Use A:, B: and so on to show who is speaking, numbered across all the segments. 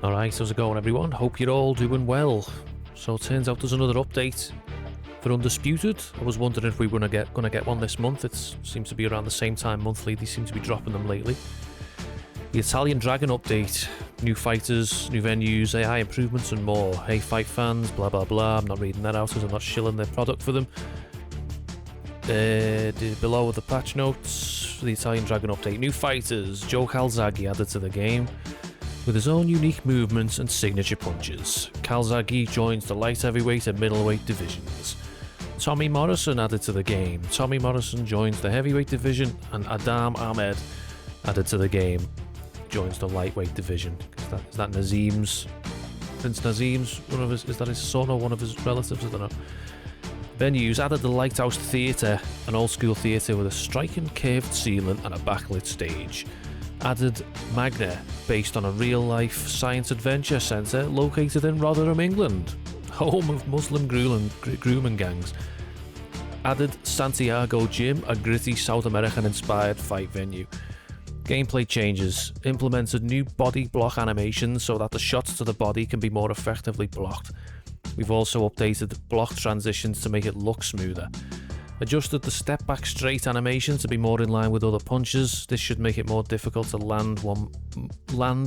A: Alright, how's it going everyone? Hope you're all doing well. So it turns out there's another update for Undisputed. I was wondering if we were gonna get one this month. It seems to be around the same time monthly. They seem to be dropping them lately. The Italian Dragon update. New fighters, new venues, AI improvements and more. Hey fight fans, blah blah blah. I'm not reading that out because I'm not shilling their product for them. Below are the patch notes for the Italian Dragon update. New fighters. Joe Calzaghe added to the game with his own unique movements and signature punches. Calzaghe joins the light heavyweight and middleweight divisions. Tommy Morrison added to the game. Tommy Morrison joins the heavyweight division, and Adam Ahmed added to the game. Joins the lightweight division. Is that Nazim's? Prince Nazim's one of his? Is that his son or one of his relatives? I don't know. Venues added the Lighthouse Theatre, an old school theatre with a striking curved ceiling and a backlit stage. Added Magna, based on a real-life science adventure centre located in Rotherham, England, home of Muslim grooming gangs. Added Santiago Gym, a gritty South American-inspired fight venue. Gameplay changes. Implemented new body block animations so that the shots to the body can be more effectively blocked. We've also updated block transitions to make it look smoother. Adjusted the step back straight animation to be more in line with other punches. This should make it more difficult to land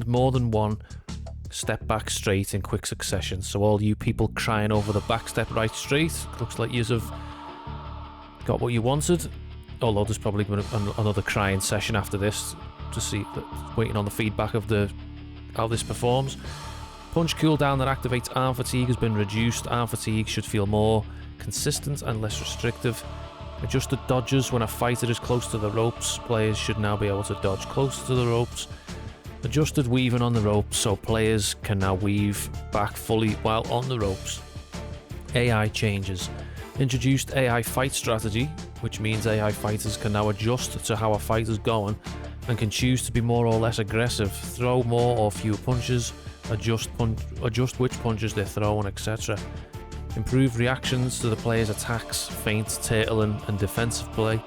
A: more than one step back straight in quick succession. So all you people crying over the back step right straight, looks like you have got what you wanted. Although there's probably going to be another crying session after this to see, waiting on the feedback of how this performs. Punch cooldown that activates arm fatigue has been reduced. Arm fatigue should feel more consistent and less restrictive. Adjusted dodges when a fighter is close to the ropes. Players should now be able to dodge closer to the ropes. Adjusted weaving on the ropes so players can now weave back fully while on the ropes. AI changes. Introduced AI fight strategy, which means AI fighters can now adjust to how a fight is going and can choose to be more or less aggressive, throw more or fewer punches, adjust which punches they're throwing, etc. Improved reactions to the player's attacks, feints, turtling and defensive play.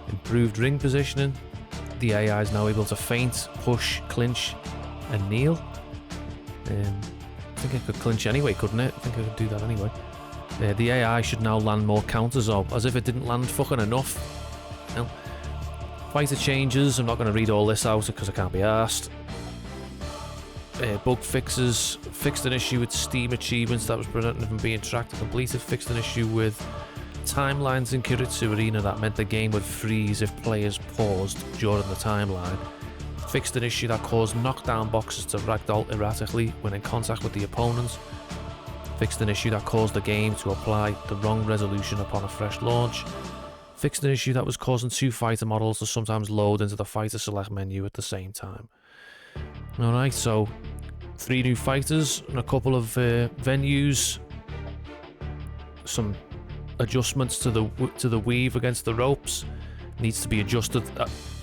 A: Improved ring positioning. The AI is now able to feint, push, clinch and kneel. I think it could clinch anyway, couldn't it? I think I could do that anyway. The AI should now land more counters up, as if it didn't land fucking enough. No. Fighter changes. I'm not going to read all this out because I can't be arsed. Bug fixes. Fixed an issue with Steam achievements that was preventing from being tracked and completed. Fixed an issue with timelines in Kiritsu Arena that meant the game would freeze if players paused during the timeline. Fixed an issue that caused knockdown boxes to ragdoll erratically when in contact with the opponents. Fixed an issue that caused the game to apply the wrong resolution upon a fresh launch. Fixed an issue that was causing two fighter models to sometimes load into the fighter select menu at the same time. Alright, so 3 new fighters and a couple of venues. Some adjustments to the weave against the ropes. Needs to be adjusted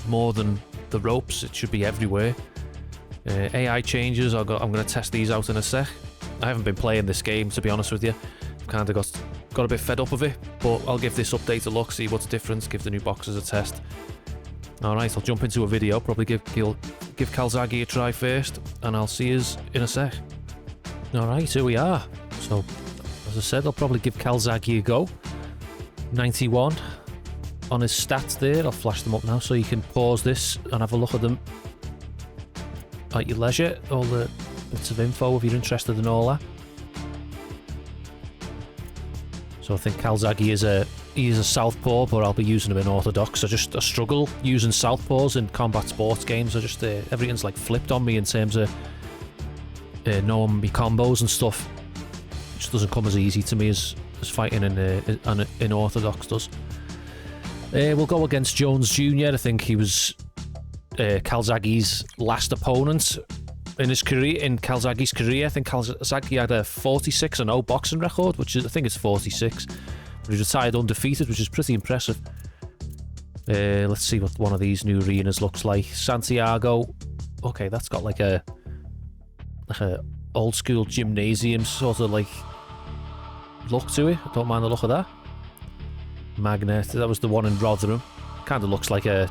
A: more than the ropes. It should be everywhere. AI changes. I'm going to test these out in a sec. I haven't been playing this game, to be honest with you. I've kind of got a bit fed up of it, but I'll give this update a look, see what's different, give the new boxes a test. Alright, I'll jump into a video, probably give Calzaghe a try first, and I'll see you in a sec. Alright, here we are. So, as I said, I'll probably give Calzaghe a go. 91 on his stats there. I'll flash them up now so you can pause this and have a look at them at your leisure. All the bits of info if you're interested in all that. So I think Calzaghe is a southpaw, but I'll be using him in orthodox. I struggle using southpaws in combat sports games. Everything's like flipped on me in terms of knowing my combos and stuff. It just doesn't come as easy to me as fighting in orthodox does. We'll go against Jones Jr. I think he was Calzaghe's last opponent in his career. In Calzaghe's career, I think Calzaghe had a 46-0 boxing record, which is, I think it's 46. But he retired undefeated, which is pretty impressive. Let's see what one of these new arenas looks like. Santiago. Okay, that's got like a old school gymnasium sort of like look to it. I don't mind the look of that. Magnet. That was the one in Rotherham. Kind of looks like a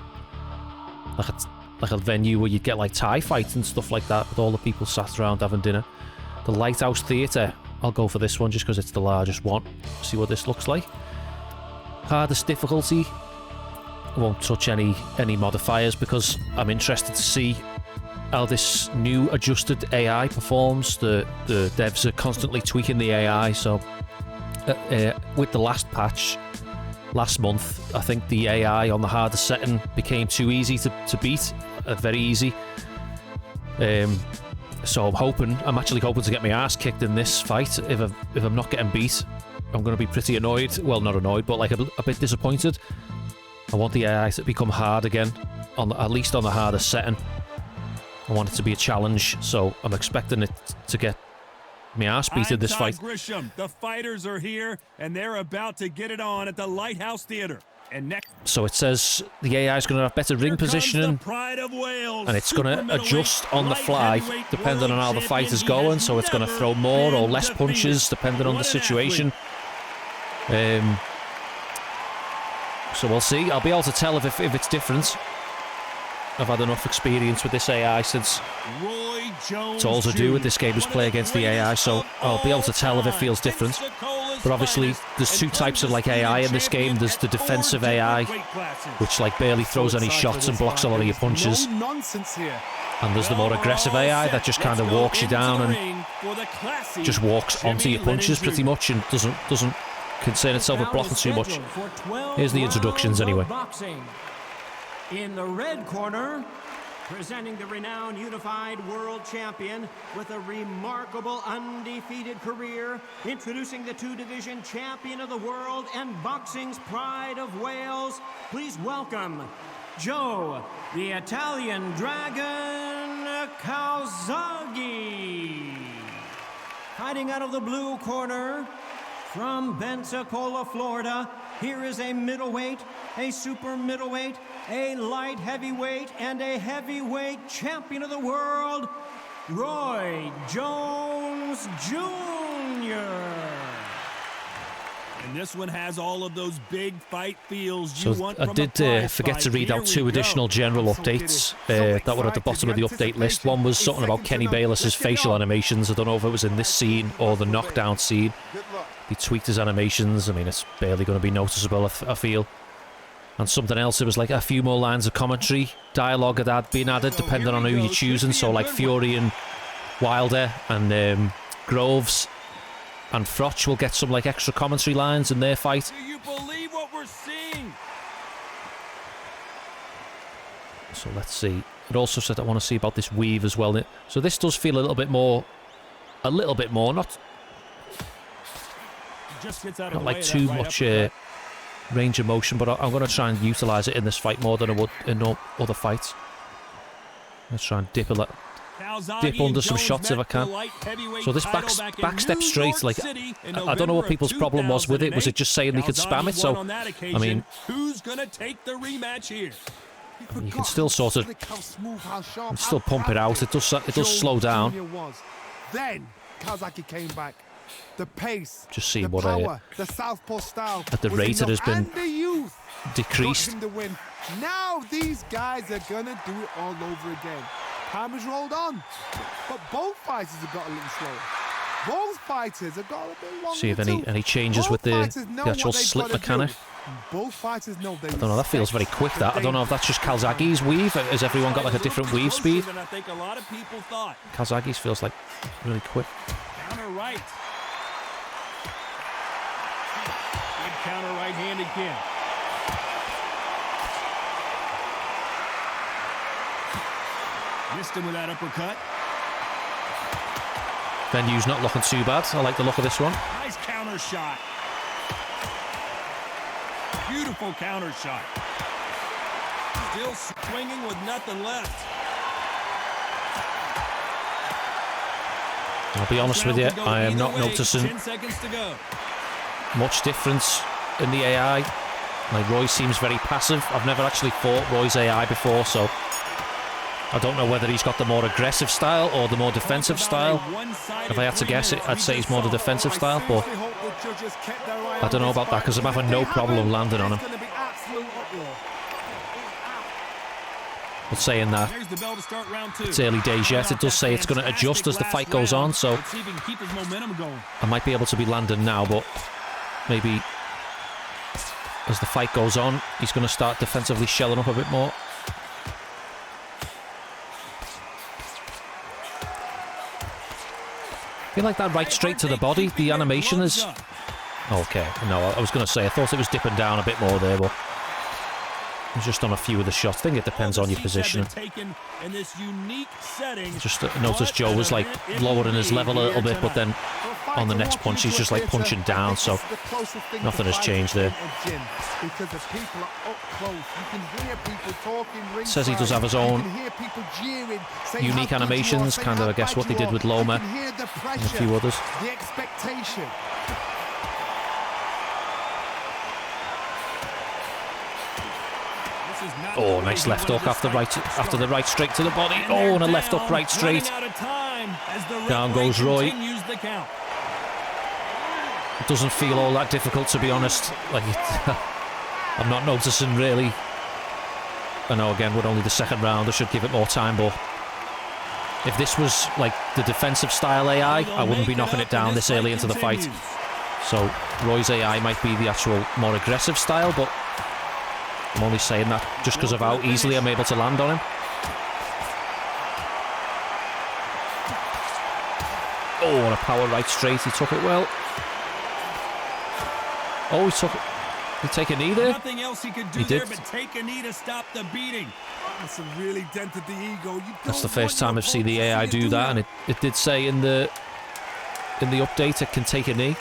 A: like a venue where you'd get like Thai fights and stuff like that with all the people sat around having dinner. The Lighthouse Theatre, I'll go for this one just because it's the largest one. See what this looks like. Hardest difficulty, I won't touch any modifiers because I'm interested to see how this new adjusted AI performs. The devs are constantly tweaking the AI, so with the last patch last month, I think the AI on the hardest setting became too easy to beat, very easy. So I'm actually hoping to get my ass kicked in this fight. If I'm not getting beat, I'm going to be pretty annoyed. Well, not annoyed, but like a bit disappointed. I want the AI to become hard again, at least on the hardest setting. I want it to be a challenge, so I'm expecting it to get my ass beat in this fight.
B: Grisham. The fighters are here, and they're about to get it on at the Lighthouse Theatre. And next,
A: so it says the AI is going to have better ring positioning, and it's going to adjust on the fly depending on how the fight is going. So it's going to throw more or less punches depending on the situation. So we'll see. I'll be able to tell if it's different. I've had enough experience with this AI since it's all to do with this game is play against the AI, so I'll be able to tell if it feels different. But obviously, there's two types of like AI in this game. There's the defensive AI, which like barely throws any shots and blocks a lot of your punches. And there's the more aggressive AI that just kind of walks you down and just walks onto your punches pretty much and doesn't concern itself with blocking too much. Here's the introductions anyway.
C: In the red corner, presenting the renowned unified world champion with a remarkable undefeated career, introducing the two-division champion of the world and boxing's pride of Wales, please welcome Joe, the Italian Dragon Calzaghe. Hiding out of the blue corner, from Pensacola, Florida, here is a middleweight, a super middleweight, a light heavyweight, and a heavyweight champion of the world, Roy Jones Jr.
B: And this one has all of those big fight feels
A: you want. I did forget to read out two additional general updates that were at the bottom of the update list. One was something about Kenny Bayless's facial animations. I don't know if it was in this scene or the knockdown scene. He tweaked his animations. I mean, it's barely going to be noticeable, I feel. And something else, it was like a few more lines of commentary. Dialogue had been added depending on who you're choosing. So like Fury and Wilder and Groves and Froch will get some like extra commentary lines in their fight.
B: Do you believe what we're seeing?
A: So let's see. It also said I want to see about this weave as well. So this does feel a little bit more, not like too much range of motion, but I'm going to try and utilise it in this fight more than I would in other fights. Let's try and dip under some shots if I can. So this back step straight, like I don't know what people's problem was with it. Was it just saying they could spam it? So I mean,
B: who's going to take the rematch here?
A: You can still sort of still pump it out. It does slow down.
D: Then Calzaghe came back. The pace,
A: just see
D: the
A: what
D: power, the southpaw style
A: at the rate it has been decreased.
D: Now these guys are gonna do it all over again. Time has rolled on, but both fighters have got a little slower. Both fighters have got a bit longer.
A: See if any changes with the actual slip mechanic.
D: Both fighters know they.
A: I don't know. That feels very quick. That I don't know if that's just Calzaghe's weave. Has everyone got like a different weave speed?
B: I think a lot of people thought.
A: Calzaghe's feels like really quick.
B: Counter right. Good counter right-handed kick. Missed him with that uppercut.
A: Venue's not looking too bad. I like the look of this one.
B: Nice counter shot. Beautiful counter shot. Still swinging with nothing left.
A: I'll be honest with you, I am not noticing
B: 10 seconds to go.
A: Much difference in the AI. Like Roy seems very passive. I've never actually fought Roy's AI before, so I don't know whether he's got the more aggressive style or the more defensive style. If I had to guess it, I'd say he's more the defensive style, but I don't know about that because I'm having no problem landing on him. But saying that,
B: There's the bell to start round 2.
A: it's early days yet. It does say it's going to adjust as the fight goes on, so
B: Let's see if he can keep his momentum going.
A: I might be able to be landing now, but maybe as the fight goes on, he's going to start defensively shelling up a bit more. I feel like that right straight to the body, the animation is... Okay, no, I was going to say, I thought it was dipping down a bit more there, but it's just on a few of the shots. I think it depends on your positioning. Just noticed Joe was like lowering his level a little bit, but then on the next punch he's just like punching down, so nothing has changed there. Says he does have his own unique animations, kind of I guess what they did with Loma and a few others.
D: The expectation.
A: Oh, nice left hook after the right straight to the body. Oh, and a left hook right straight. Down goes Roy. It doesn't feel all that difficult, to be honest. Like, I'm not noticing really. I know, again, we're only the second round. I should give it more time, but if this was like the defensive style AI, I wouldn't be knocking it down this early into the fight. So Roy's AI might be the actual more aggressive style, but I'm only saying that just because of how easily I'm able to land on him. Oh, and a power right straight. He took it well. Oh, he took it. Did he take a knee there?
B: Nothing else he could do there but take a knee to stop the beating.
D: That's really dented the ego.
A: That's the first time I've seen the AI do that, and it did say in the update it can take a knee.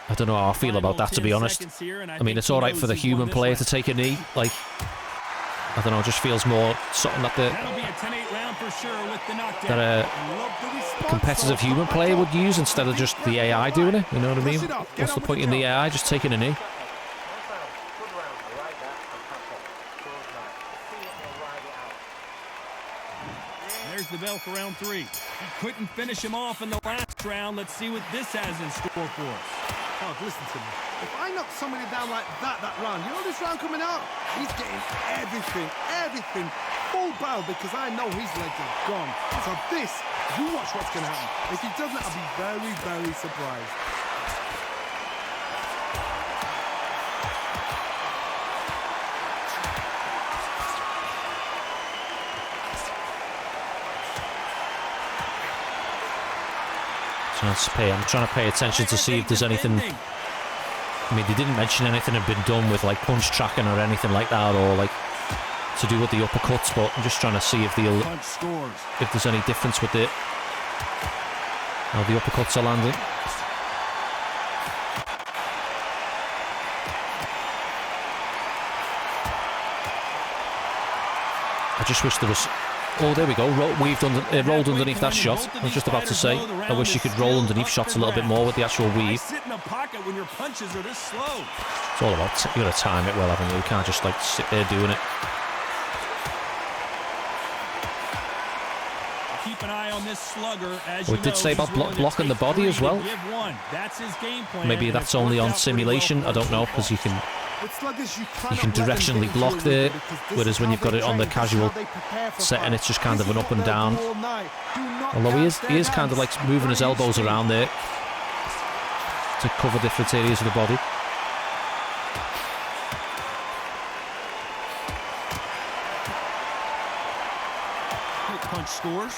A: I don't know how I feel about that, to be honest. I mean, it's alright for the human player to take a knee. Like, I don't know, it just feels more something that a competitive human player would use instead of just the AI doing it. You know what I mean? What's the point in the AI just taking a knee?
B: There's the bell for round 3. He couldn't finish him off in the last round. Let's see what this has in store for us.
D: Oh, listen to me. If I knock somebody down like that round, you know this round coming out? He's getting everything, full barrel, because I know his legs are gone. So this, you watch what's going to happen. If he doesn't, I'll be very, very surprised.
A: I'm trying to pay attention to see if there's anything. I mean, they didn't mention anything had been done with like punch tracking or anything like that, or like to do with the uppercuts. But I'm just trying to see if there's any difference with how the uppercuts are landing. I just wish there was. Oh, there we go. Rolled underneath that shot. I was just about to say, I wish you could roll underneath shots a little bit more with the actual weave. It's all about, you got to time it well, haven't you? You can't just like sit there doing it.
B: Keep an eye on this slugger.
A: We did say about blocking the body as well. Maybe that's only on simulation. I don't know, because you can directionally block there, whereas when you've got it on the casual setting, it's just kind of an up and down. Although he is kind of like moving his elbows around there to cover different areas of the body.
B: Punch scores.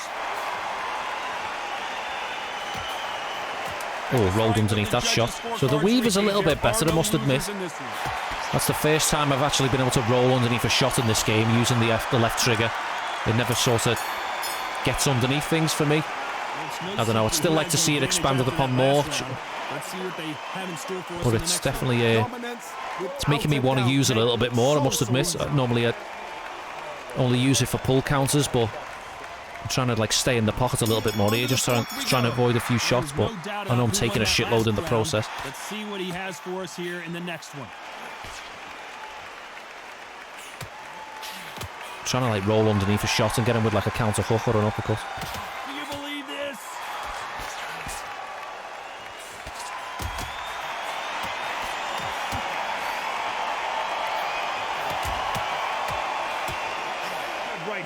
A: Oh, rolled underneath that shot. So the weave is a little bit better, I must admit. That's the first time I've actually been able to roll underneath a shot in this game using the left trigger. It never sort of gets underneath things for me. I don't know, I'd still like to see it expanded upon more. But it's definitely it's making me want to use it a little bit more, I must admit. Normally I only use it for pull counters, but I'm trying to like stay in the pocket a little bit more here, just trying to avoid a few shots, but I know I'm taking a shitload in the process.
B: Let's see what he has for us here in the next one.
A: Trying to like roll underneath a shot and get him with like a counter hook or an uppercut.
B: Do you believe this?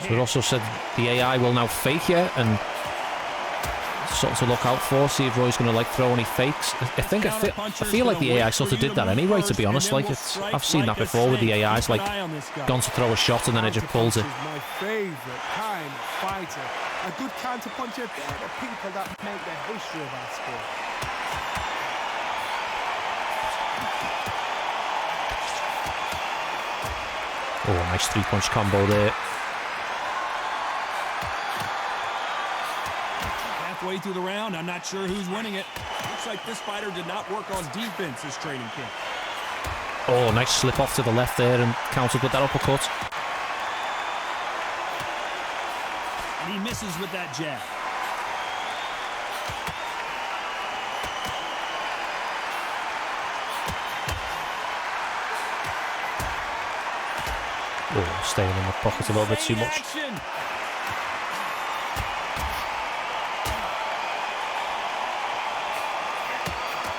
A: So it also said the AI will now fake you, and something to look out for. See if Roy's going to like throw any fakes. I feel like the AI sort of did that anyway. To be honest, like I've seen that before with the AIs, like gone to throw a shot and then it just pulls it.
D: My favourite kind of fighter. A good counter puncher. They're the people that make the history of our sport.
A: Oh, nice three-punch combo there.
B: Halfway through the round, I'm not sure who's winning it. Looks like this fighter did not work on defense this training camp.
A: Oh, nice slip off to the left there and countered with that uppercut.
B: And he misses with that jab.
A: Oh, staying in the pocket a little bit too much.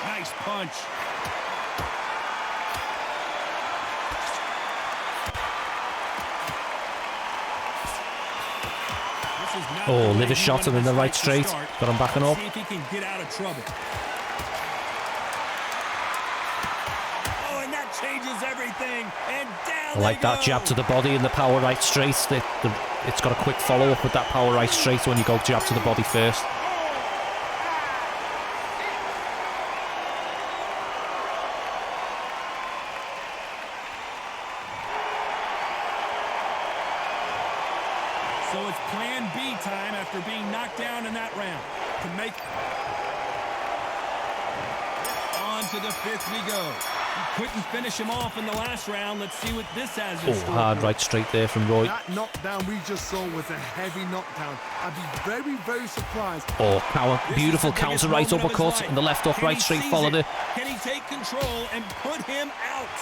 B: Nice punch.
A: Oh, liver shot and in the right straight. Got him backing up.
B: See if he can get out of trouble. Oh, and that changes everything. And down
A: I like that jab to the body and the power right straight. It's got a quick follow-up with that power right straight when you go jab to the body first.
B: So it's plan B time after being knocked down in that round. To make on to the fifth we go. He couldn't finish him off in the last round. Let's see what this has in store.
A: Hard right straight there from Roy.
D: That knockdown we just saw was a heavy knockdown. I'd be very, very surprised.
A: Oh, power. Beautiful counter right uppercut and the left hook right straight followed it.
B: Can he take control and put him out?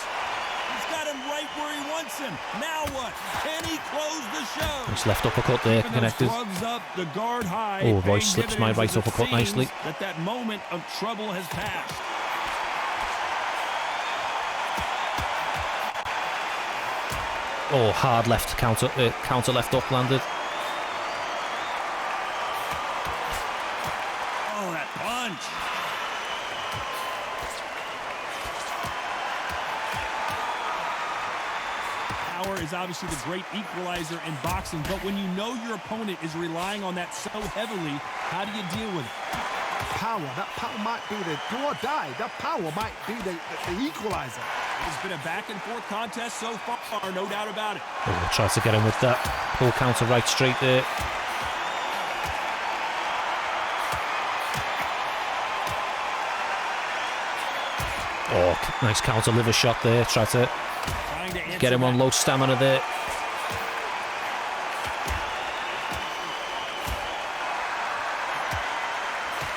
B: He's got him right where he wants him. Now what? Can he close the show?
A: Nice left uppercut there, connected.
B: Up, the guard high,
A: oh, Roy slips my right uppercut nicely.
B: That moment of trouble has passed.
A: Oh, hard left counter left up landed.
B: Oh, that punch. Power is obviously the great equalizer in boxing, but when you know your opponent is relying on that so heavily, how do you deal with it?
D: That power might be the do or die. That power might be the equalizer.
B: It's been a back-and-forth contest so far, no doubt about it.
A: Oh, tries to get him with that pull counter right straight there. Oh, nice counter liver shot there. Try to get him on low stamina there.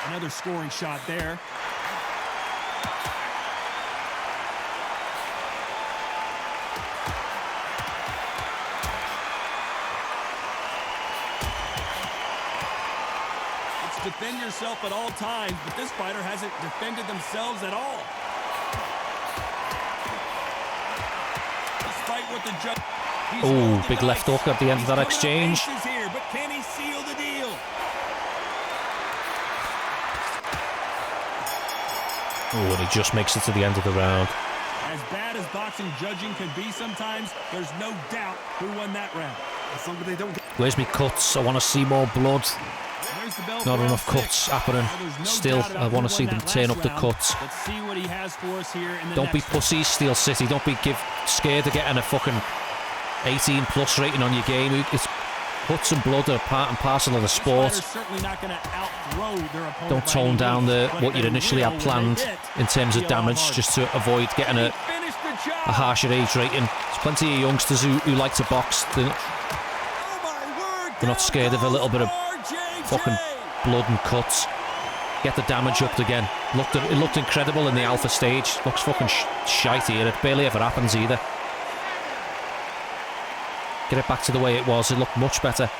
B: Another scoring shot there. Defend yourself at all times, but this fighter hasn't defended themselves at all. Despite what the judge,
A: oh, big left hook at the end of that exchange.
B: Here, but can he seal the deal?
A: Oh, and he just makes it to the end of the round.
B: As bad as boxing judging can be sometimes, there's no doubt who won that round.
D: As long as they don't get...
A: Where's me cuts? I want to see more blood. Not enough cuts happening. Still, I want to see them turn up the cuts.
B: Let's see what he has for us here in the
A: Don't be pussies, Steel City. Don't be scared of getting a fucking 18 plus rating on your game. It's cuts and blood are part and parcel of the sport. Don't tone down what you initially had planned in terms of damage, just to avoid getting a harsher age rating. There's plenty of youngsters who like to box. They're not scared of a little bit of fucking blood and cuts. Get the damage up again. It looked incredible in the alpha stage. Looks fucking shite here. It barely ever happens either. Get it back to the way it was. It looked much better.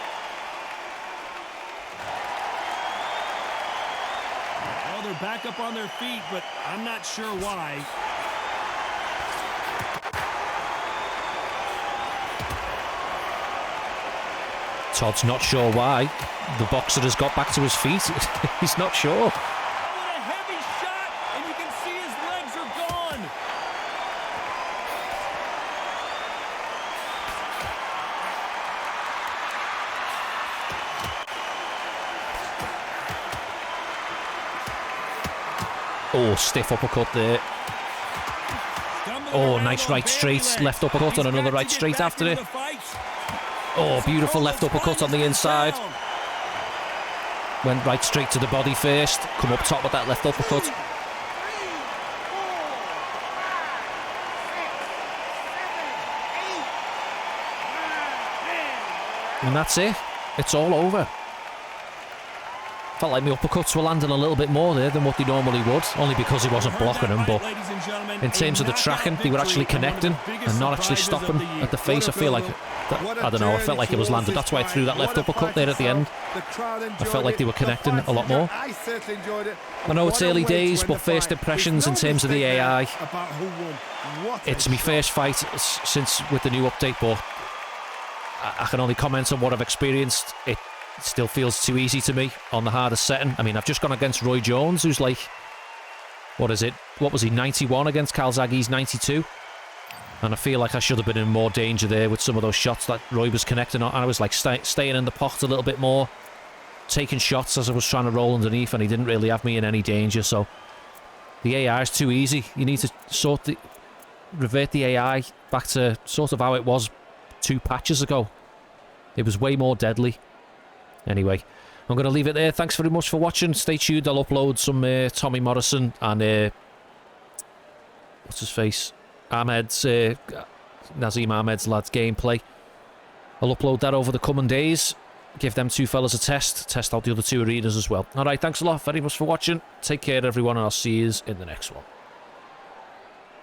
B: Well, they're back up on their feet, but I'm not sure why.
A: Todd's not sure why. The boxer has got back to his feet. He's not sure.
B: What a heavy shot, and you can see his legs are gone.
A: Oh, stiff uppercut there. Oh, nice right straight, left uppercut and another right straight after it. Oh, beautiful left uppercut on the inside. Went right straight to the body first. Come up top with that left uppercut. And that's it. It's all over. Felt like my uppercuts were landing a little bit more there than what they normally would, only because he wasn't blocking them, but in terms of the tracking, they were actually connecting and not actually stopping at the face. I feel like, I don't know, I felt like it was landed. That's why I threw that left uppercut there at the end. I felt like they were connecting a lot more. I know it's early days, but first impressions in terms of the AI, it's my first fight since with the new update, but I can only comment on what I've experienced. It still feels too easy to me on the hardest setting. I mean, I've just gone against Roy Jones, who's like, what is it? What was he, 91 against Calzaghe's 92? And I feel like I should have been in more danger there with some of those shots that Roy was connecting on. And I was like staying in the pocket a little bit more, taking shots as I was trying to roll underneath, and he didn't really have me in any danger. So the AI is too easy. You need to revert the AI back to sort of how it was 2 patches ago. It was way more deadly. Anyway, I'm going to leave it there. Thanks very much for watching. Stay tuned. I'll upload some Tommy Morrison and what's his face? Ahmed's Nazim Ahmed's lads gameplay. I'll upload that over the coming days. Give them 2 fellas a test out the other 2 arenas as well. Alright, thanks a lot very much for watching. Take care everyone, and I'll see you in the next one.